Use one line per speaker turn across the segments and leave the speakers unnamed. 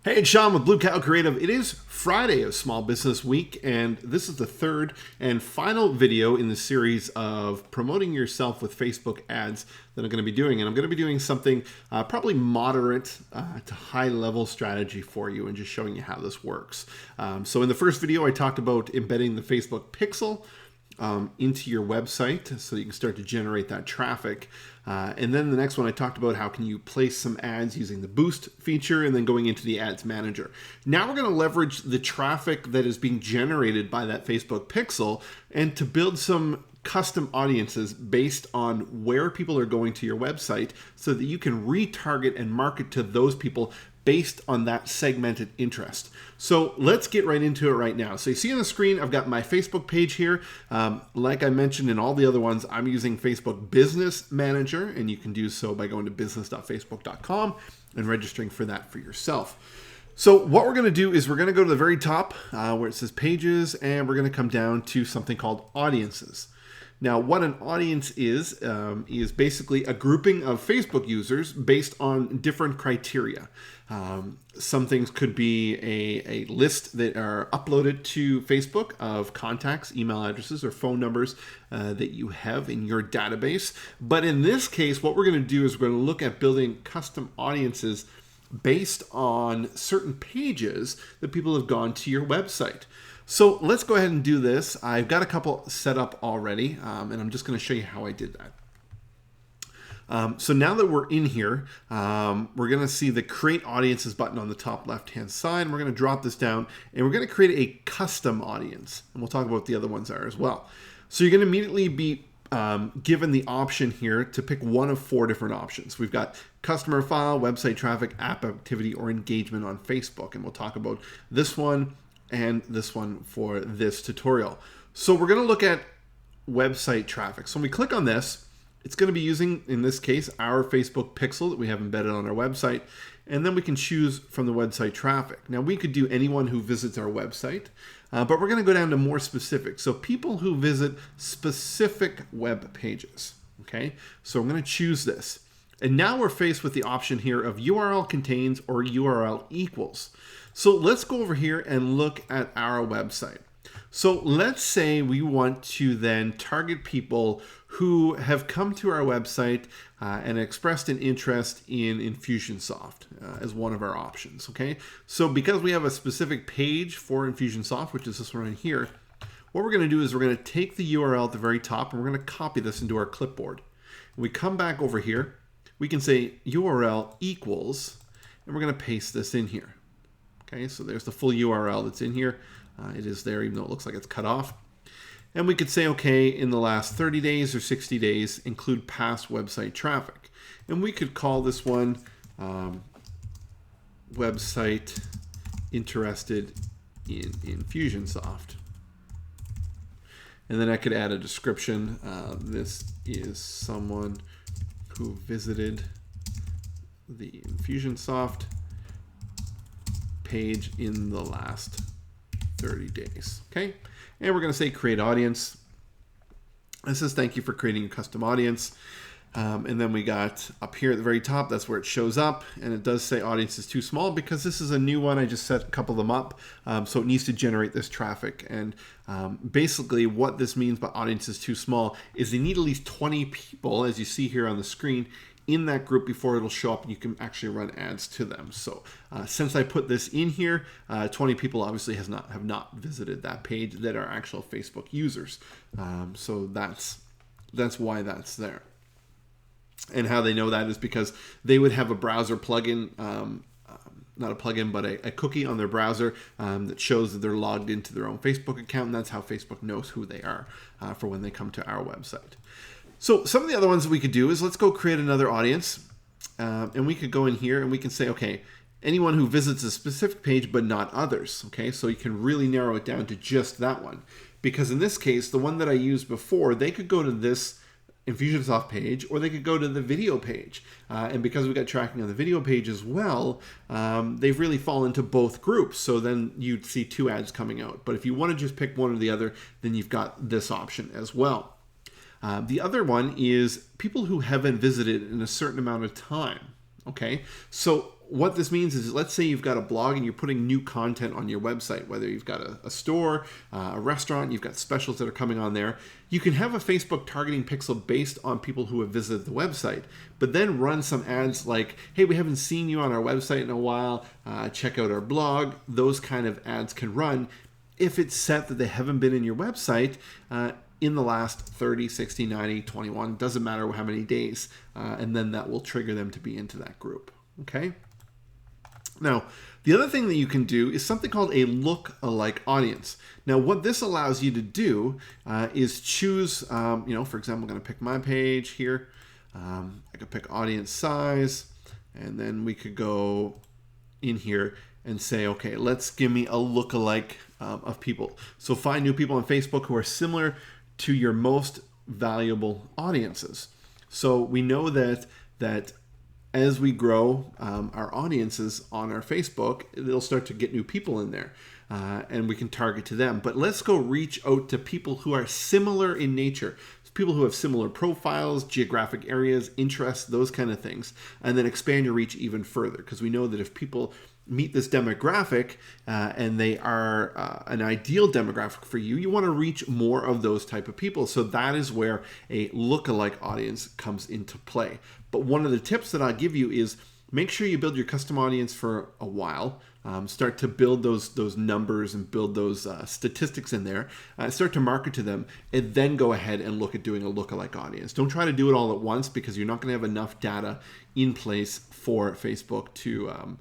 Hey, it's Sean with Blue Cow Creative. It is Friday of Small Business Week, and this is the third and final video in the series of promoting yourself with Facebook ads that I'm going to be doing. And I'm going to be doing something probably moderate to high level strategy for you and just showing you how this works. So in the first video, I talked about embedding the Facebook pixel into your website so that you can start to generate that traffic. And then the next one I talked about how can you place some ads using the boost feature and then going into the ads manager. Now we're going to leverage the traffic that is being generated by that Facebook pixel and to build some custom audiences based on where people are going to your website so that you can retarget and market to those people based on that segmented interest. So let's get right into it right now. So you see on the screen, I've got my Facebook page here. Like I mentioned in all the other ones, I'm using Facebook Business Manager, and you can do so by going to business.facebook.com and registering for that for yourself. So what we're going to do is we're going to go to the very top where it says pages, and we're going to come down to something called audiences. Now, what an audience is basically a grouping of Facebook users based on different criteria. Some things could be a list that are uploaded to Facebook of contacts, email addresses, or phone numbers that you have in your database. But in this case, what we're going to do is we're going to look at building custom audiences based on certain pages that people have gone to your website. So let's go ahead and do this. I've got a couple set up already, and I'm just going to show you how I did that. So now that we're in here, we're going to see the Create Audiences button on the top left-hand side. We're going to drop this down, and we're going to create a custom audience. And we'll talk about what the other ones are as well. So you're going to immediately be given the option here to pick one of four different options. We've got customer file, website traffic, app activity, or engagement on Facebook. And we'll talk about this one and this one for this tutorial. So we're going to look at website traffic. So when we click on this, it's going to be using, in this case, our Facebook pixel that we have embedded on our website. And then we can choose from the website traffic. Now we could do anyone who visits our website, but we're going to go down to more specific. So people who visit specific web pages. Okay, so I'm going to choose this. And now we're faced with the option here of URL contains or URL equals. So let's go over here and look at our website. So let's say we want to then target people who have come to our website and expressed an interest in Infusionsoft as one of our options. Okay, so because we have a specific page for Infusionsoft, which is this one right here, what we're going to do is we're going to take the URL at the very top and we're going to copy this into our clipboard. When we come back over here, we can say URL equals, and we're going to paste this in here. Okay, so there's the full URL that's in here. It is there even though it looks like it's cut off. And we could say, okay, in the last 30 days or 60 days, include past website traffic. And we could call this one website interested in Infusionsoft. And then I could add a description. This is someone who visited the Infusionsoft page in the last 30 days. Okay, and we're going to say create audience. This says thank you for creating a custom audience. And then we got up here at the very top, that's where it shows up, and it does say audience is too small because this is a new one. I just set a couple of them up, so it needs to generate this traffic. And basically what this means by audience is too small is they need at least 20 people, as you see here on the screen, in that group before it'll show up and you can actually run ads to them. So since I put this in here, 20 people obviously have not visited that page that are actual Facebook users. So that's why that's there. And how they know that is because they would have a browser plugin, not a plugin, but a cookie on their browser that shows that they're logged into their own Facebook account. And that's how Facebook knows who they are for when they come to our website. So some of the other ones that we could do is let's go create another audience. And we could go in here and we can say, okay, anyone who visits a specific page but not others. Okay, so you can really narrow it down to just that one. Because in this case, the one that I used before, they could go to this Infusionsoft page, or they could go to the video page. And because we got tracking on the video page as well, they've really fallen into both groups. So then you'd see two ads coming out. But if you want to just pick one or the other, then you've got this option as well. The other one is people who haven't visited in a certain amount of time. Okay, so what this means is, let's say you've got a blog and you're putting new content on your website, whether you've got a store, a restaurant, you've got specials that are coming on there. You can have a Facebook targeting pixel based on people who have visited the website, but then run some ads like, hey, we haven't seen you on our website in a while, check out our blog. Those kind of ads can run if it's set that they haven't been in your website in the last 30, 60, 90, 21, doesn't matter how many days, and then that will trigger them to be into that group, okay? Now, the other thing that you can do is something called a lookalike audience. Now, what this allows you to do is choose, for example, I'm going to pick my page here. I could pick audience size, and then we could go in here and say, okay, let's give me a lookalike of people. So find new people on Facebook who are similar to your most valuable audiences. So we know that as we grow our audiences on our Facebook, they'll start to get new people in there, and we can target to them. But let's go reach out to people who are similar in nature, people who have similar profiles, geographic areas, interests, those kind of things, and then expand your reach even further, because we know that if people meet this demographic and they are an ideal demographic for you, you want to reach more of those type of people. So that is where a lookalike audience comes into play. But one of the tips that I'll give you is make sure you build your custom audience for a while. Start to build those numbers and build those statistics in there. Start to market to them, and then go ahead and look at doing a lookalike audience. Don't try to do it all at once, because you're not going to have enough data in place for Facebook to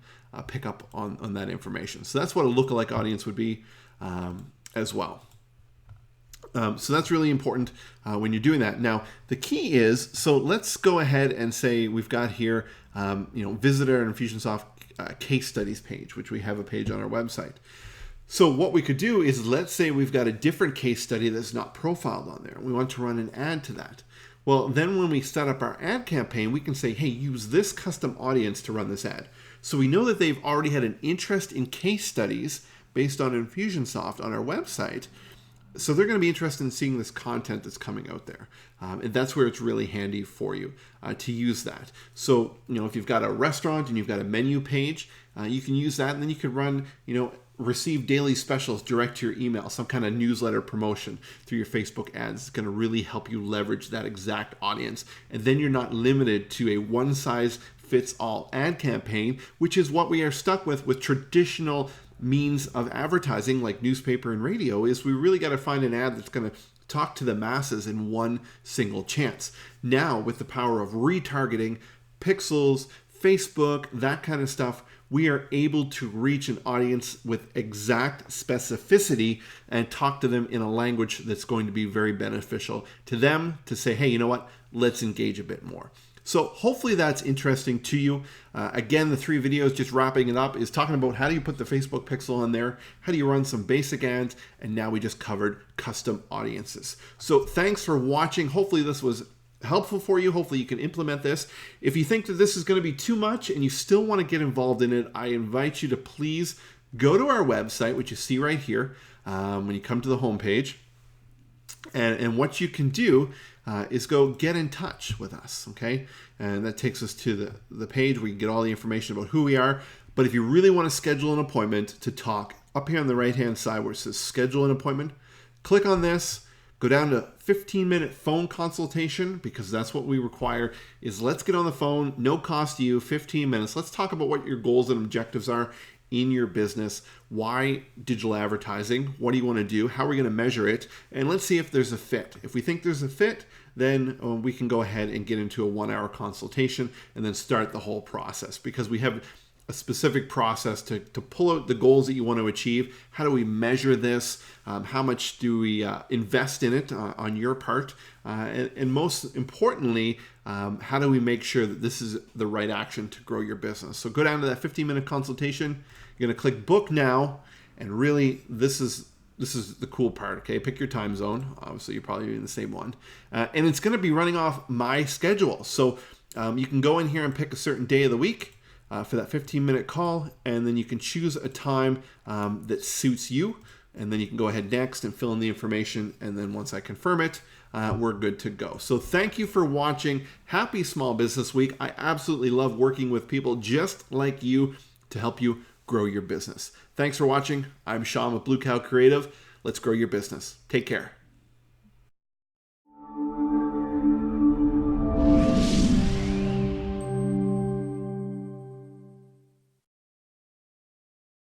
pick up on that information. So that's what a lookalike audience would be as well. So that's really important when you're doing that. Now, the key is, so let's go ahead and say we've got here, visitor and Infusionsoft case studies page, which we have a page on our website. So what we could do is, let's say we've got a different case study that's not profiled on there. We want to run an ad to that. Well, then when we set up our ad campaign, we can say, hey, use this custom audience to run this ad. So we know that they've already had an interest in case studies based on Infusionsoft on our website. So they're going to be interested in seeing this content that's coming out there. And that's where it's really handy for you to use that. So, if you've got a restaurant and you've got a menu page, you can use that, and then you can run, receive daily specials direct to your email, some kind of newsletter promotion through your Facebook ads. It's going to really help you leverage that exact audience. And then you're not limited to a one-size-fits-all ad campaign, which is what we are stuck with traditional means of advertising like newspaper and radio. Is we really got to find an ad that's going to talk to the masses in one single chance. Now, with the power of retargeting, pixels, Facebook, that kind of stuff, we are able to reach an audience with exact specificity and talk to them in a language that's going to be very beneficial to them, to say, hey, you know what, let's engage a bit more. So hopefully that's interesting to you. Again, the 3 videos, just wrapping it up, is talking about how do you put the Facebook pixel on there, how do you run some basic ads, and now we just covered custom audiences. So thanks for watching. Hopefully this was helpful for you. Hopefully you can implement this. If you think that this is going to be too much and you still want to get involved in it, I invite you to please go to our website, which you see right here when you come to the homepage. And what you can do is go get in touch with us, okay? And that takes us to the page where you can get all the information about who we are. But if you really want to schedule an appointment to talk, up here on the right-hand side where it says schedule an appointment, click on this, go down to 15-minute phone consultation, because that's what we require. Is let's get on the phone, no cost to you, 15 minutes. Let's talk about what your goals and objectives are in your business. Why digital advertising? What do you want to do? How are we going to measure it? And let's see if there's a fit. If we think there's a fit, then we can go ahead and get into a 1-hour consultation and then start the whole process, because we have a specific process to pull out the goals that you want to achieve. How do we measure this? How much do we invest in it on your part? And most importantly, how do we make sure that this is the right action to grow your business? So go down to that 15-minute consultation. You're going to click book now. And really, this is the cool part, okay? Pick your time zone. Obviously, you're probably in the same one. And it's going to be running off my schedule. So you can go in here and pick a certain day of the week for that 15-minute call, and then you can choose a time that suits you, and then you can go ahead next and fill in the information, and then once I confirm it, we're good to go. So thank you for watching. Happy Small Business Week. I absolutely love working with people just like you to help you grow your business. Thanks for watching. I'm Sean with Blue Cow Creative. Let's grow your business. Take care.